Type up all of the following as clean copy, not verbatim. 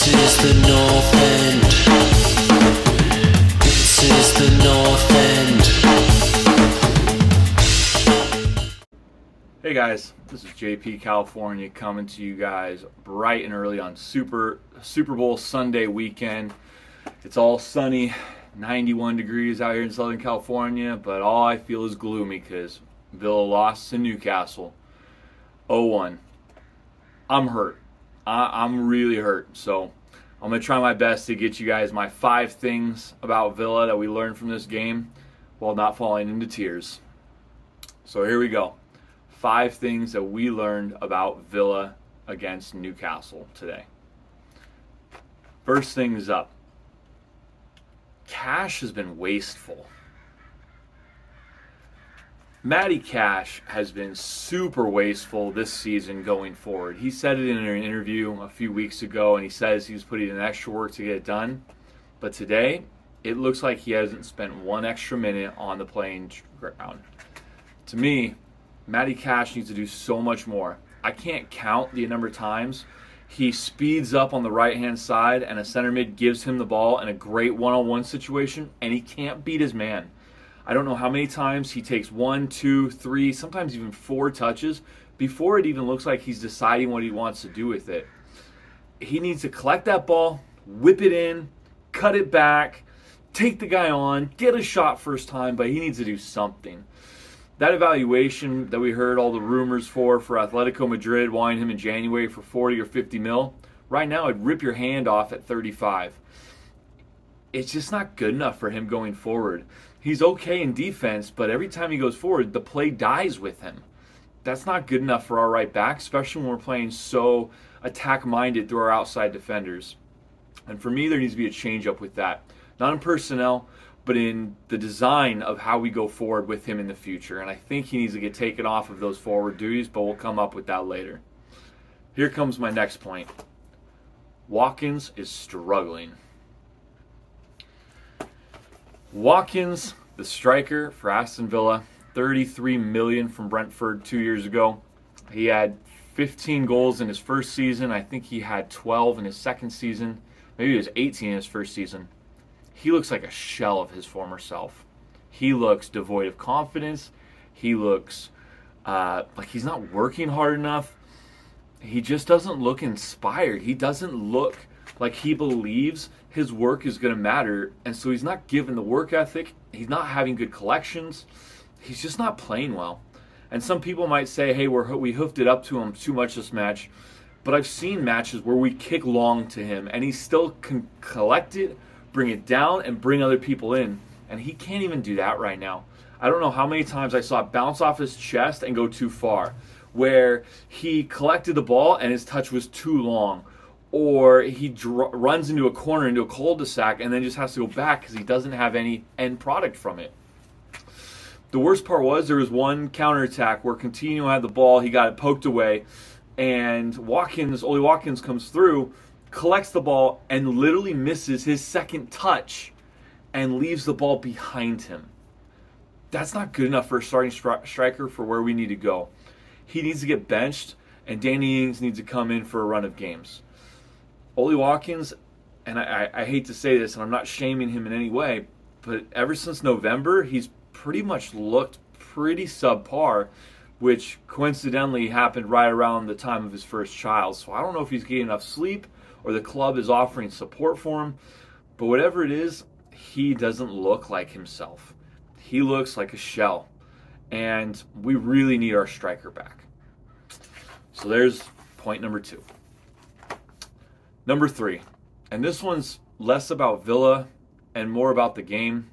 This is the North End. This is the North End. Hey guys, this is JP California coming to you guys bright and early on Super Bowl Sunday weekend. It's all sunny, 91 degrees out here in Southern California, but all I feel is gloomy because Villa lost to Newcastle 0-1. I'm hurt. I'm really hurt. So I'm going to try my best to get you guys my 5 things about Villa that we learned from this game while not falling into tears. So here we go. 5 things that we learned about Villa against Newcastle today. First things up. Cash has been wasteful. Matty Cash has been super wasteful this season going forward. He said it in an interview a few weeks ago, and he says he's putting in extra work to get it done. But today, it looks like he hasn't spent 1 extra minute on the playing ground. To me, Matty Cash needs to do so much more. I can't count the number of times he speeds up on the right-hand side and a center mid gives him the ball in a great one-on-one situation, and he can't beat his man. I don't know how many times he takes 1, 2, 3, sometimes even 4 touches before it even looks like he's deciding what he wants to do with it. He needs to collect that ball, whip it in, cut it back, take the guy on, get a shot first time, but he needs to do something. That evaluation that we heard all the rumors for Atletico Madrid wanting him in January for 40 or 50 mil, right now I'd rip your hand off at 35. It's just not good enough for him going forward. He's okay in defense, but every time he goes forward, the play dies with him. That's not good enough for our right back, especially when we're playing so attack-minded through our outside defenders. And for me, there needs to be a change-up with that. Not in personnel, but in the design of how we go forward with him in the future. And I think he needs to get taken off of those forward duties, but we'll come up with that later. Here comes my next point. Watkins is struggling. Watkins, the striker for Aston Villa, $33 million from Brentford 2 years ago. He had 15 goals in his first season. I think he had 12 in his second season. Maybe it was 18 in his first season. He looks like a shell of his former self. He looks devoid of confidence. He looks like he's not working hard enough. He just doesn't look inspired. He doesn't look like he believes his work is going to matter, and so he's not given the work ethic. He's not having good collections. He's just not playing well. And some people might say, hey, we hoofed it up to him too much this match, but I've seen matches where we kick long to him, and he still can collect it, bring it down, and bring other people in, and he can't even do that right now. I don't know how many times I saw it bounce off his chest and go too far, where he collected the ball and his touch was too long, or he runs into a corner, into a cul-de-sac, and then just has to go back because he doesn't have any end product from it. The worst part was there was one counterattack where Coutinho had the ball, he got it poked away, and Oli Watkins comes through, collects the ball, and literally misses his second touch and leaves the ball behind him. That's not good enough for a starting striker for where we need to go. He needs to get benched, and Danny Ings needs to come in for a run of games. Oli Watkins, and I hate to say this, and I'm not shaming him in any way, but ever since November, he's pretty much looked pretty subpar, which coincidentally happened right around the time of his first child. So I don't know if he's getting enough sleep or the club is offering support for him, but whatever it is, he doesn't look like himself. He looks like a shell, and we really need our striker back. So there's point number 2. Number 3, and this one's less about Villa and more about the game,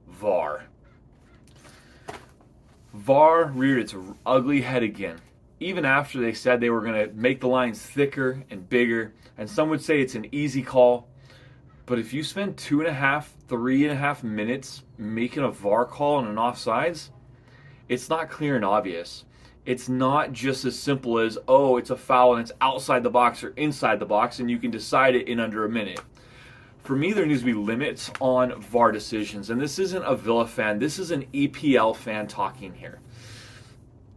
VAR. VAR reared its ugly head again, even after they said they were going to make the lines thicker and bigger, and some would say it's an easy call. But if you spend 2.5, 3.5 minutes making a VAR call on an offsides, it's not clear and obvious. It's not just as simple as, oh, it's a foul and it's outside the box or inside the box, and you can decide it in under a minute. For me, there needs to be limits on VAR decisions. And this isn't a Villa fan. This is an EPL fan talking here.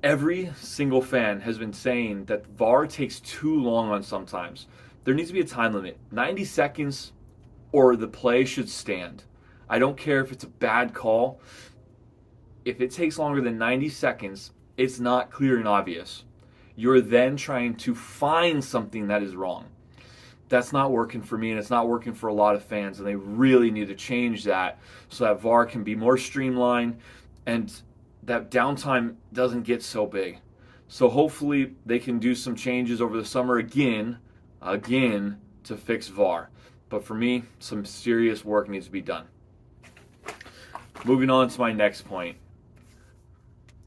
Every single fan has been saying that VAR takes too long on sometimes. there needs to be a time limit. 90 seconds or the play should stand. I don't care if it's a bad call. If it takes longer than 90 seconds, it's not clear and obvious. You're then trying to find something that is wrong. That's not working for me, and it's not working for a lot of fans, and they really need to change that so that VAR can be more streamlined and that downtime doesn't get so big. So hopefully they can do some changes over the summer again to fix VAR. But for me, some serious work needs to be done. Moving on to my next point.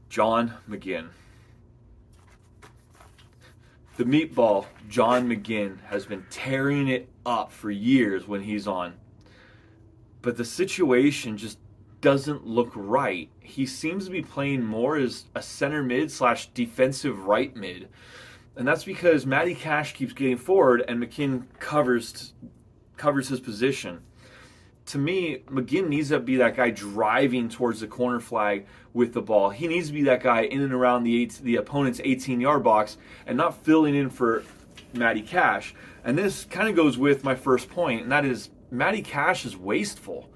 John McGinn. The meatball, John McGinn, has been tearing it up for years when he's on. But the situation just doesn't look right. He seems to be playing more as a center mid / defensive right mid. And that's because Matty Cash keeps getting forward and McGinn covers his position. To me, McGinn needs to be that guy driving towards the corner flag with the ball. He needs to be that guy in and around the opponent's 18-yard box and not filling in for Matty Cash. And this kind of goes with my first point, and that is Matty Cash is wasteful.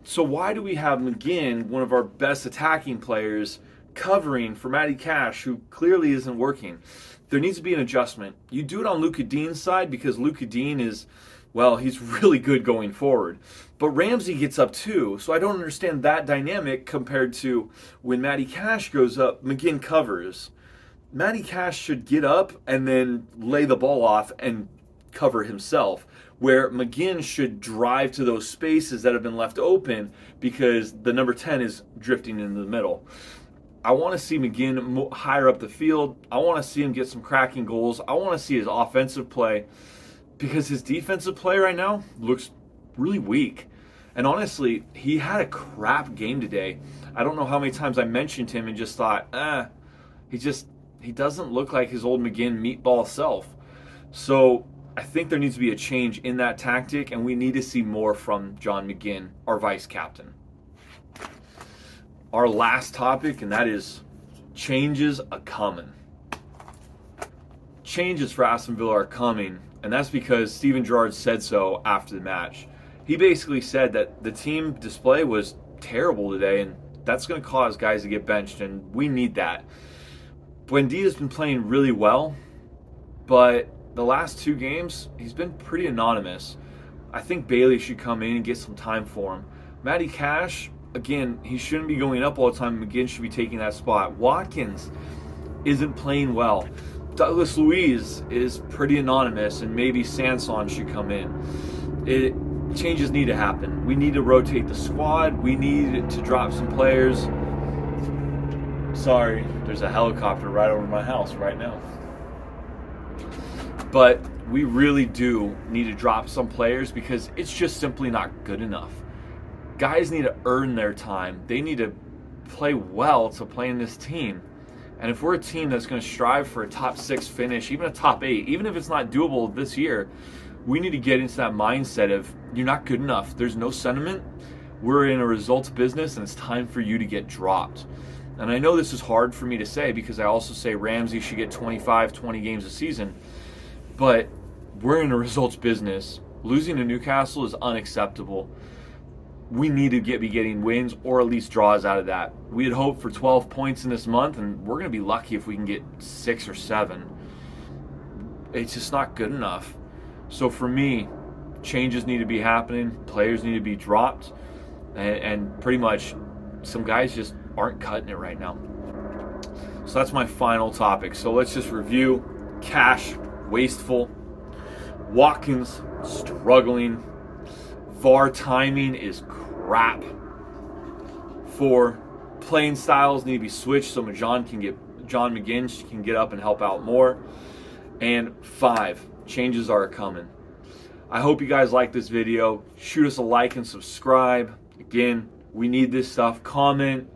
So why do we have McGinn, one of our best attacking players, covering for Matty Cash, who clearly isn't working? There needs to be an adjustment. You do it on Luka Dean's side because Luka Dean is, well, he's really good going forward. But Ramsey gets up too, so I don't understand that dynamic compared to when Matty Cash goes up, McGinn covers. Matty Cash should get up and then lay the ball off and cover himself, where McGinn should drive to those spaces that have been left open because the number 10 is drifting into the middle. I want to see McGinn higher up the field. I want to see him get some cracking goals. I want to see his offensive play because his defensive play right now looks really weak. And honestly, he had a crap game today. I don't know how many times I mentioned him and just thought, he doesn't look like his old McGinn meatball self. So I think there needs to be a change in that tactic, and we need to see more from John McGinn, our vice captain. Our last topic, and that is changes are coming. Changes for Aston Villa are coming, and that's because Steven Gerrard said so after the match. He basically said that the team display was terrible today, and that's going to cause guys to get benched, and we need that. Buendia's been playing really well, but the last 2 games, he's been pretty anonymous. I think Bailey should come in and get some time for him. Matty Cash, again, he shouldn't be going up all the time. McGinn should be taking that spot. Watkins isn't playing well. Douglas Luiz is pretty anonymous, and maybe Sanson should come in. Changes need to happen. We need to rotate the squad. We need to drop some players. Sorry, there's a helicopter right over my house right now. But we really do need to drop some players because it's just simply not good enough. Guys need to earn their time. They need to play well to play in this team. And if we're a team that's going to strive for a top 6 finish, even a top 8, even if it's not doable this year, we need to get into that mindset of you're not good enough. There's no sentiment. We're in a results business, and it's time for you to get dropped. And I know this is hard for me to say because I also say Ramsey should get 25, 20 games a season. But we're in a results business. Losing to Newcastle is unacceptable. We need to be getting wins or at least draws out of that. We had hoped for 12 points in this month, and we're going to be lucky if we can get 6 or 7. It's just not good enough. So for me, changes need to be happening. Players need to be dropped. And pretty much some guys just aren't cutting it right now. So that's my final topic. So let's just review. Cash, wasteful. Watkins, struggling. VAR timing is crap. 4, playing styles need to be switched so John McGinn can get up and help out more. And 5, changes are coming. I hope you guys like this video. Shoot us a like and subscribe. Again, we need this stuff. Comment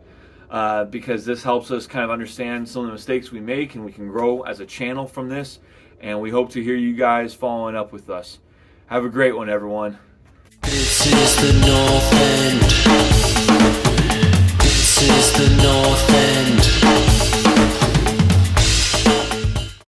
because this helps us kind of understand some of the mistakes we make, and we can grow as a channel from this. And we hope to hear you guys following up with us. Have a great one, everyone. This is the North End. This is the North End.